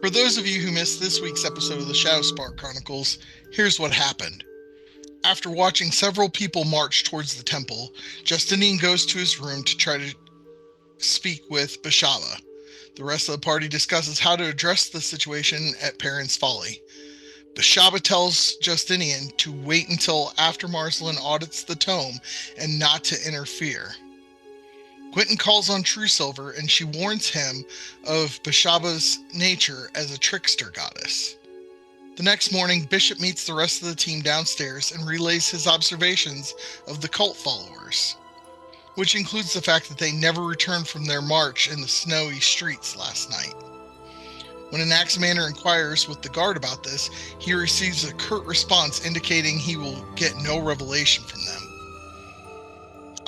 For those of you who missed this week's episode of the Shadowspark Chronicles, here's what happened. After watching several people march towards the temple, Justinian goes to his room to try to speak with Bashaba. The rest of the party discusses how to address the situation at Perrin's Folly. Bashaba tells Justinian to wait until after Marcelin audits the tome and not to interfere. Quentin calls on Truesilver and she warns him of Bashaba's nature as a trickster goddess. The next morning, Bishop meets the rest of the team downstairs and relays his observations of the cult followers, which includes the fact that they never returned from their march in the snowy streets last night. When an Axemander inquires with the guard about this, he receives a curt response indicating he will get no revelation from them.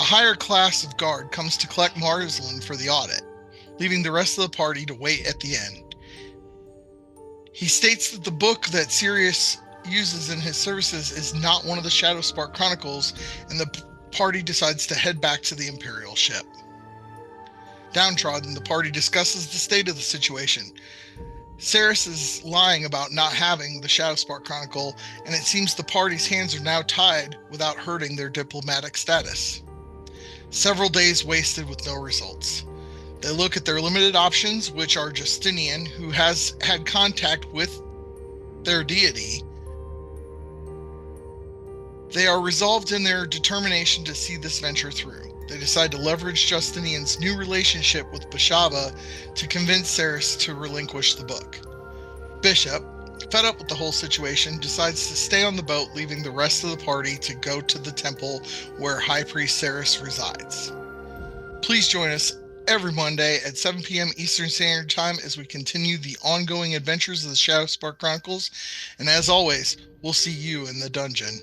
A higher class of guard comes to collect Marcelin for the audit, leaving the rest of the party to wait at the end. He states that the book that Serris uses in his services is not one of the Shadowspark Chronicles, and the party decides to head back to the Imperial ship. Downtrodden, the party discusses the state of the situation. Serris is lying about not having the Shadowspark Chronicle, and it seems the party's hands are now tied without hurting their diplomatic status. Several days wasted with no results. They look at their limited options, which are Justinian, who has had contact with their deity. They are resolved in their determination to see this venture through. They decide to leverage Justinian's new relationship with Bashaba to convince Serris to relinquish the book. Bishop, fed up with the whole situation, decides to stay on the boat, leaving the rest of the party to go to the temple where High Priest Serris resides. Please join us every Monday at 7 p.m. Eastern Standard Time as we continue the ongoing adventures of the Shadowspark Chronicles, and as always, we'll see you in the dungeon.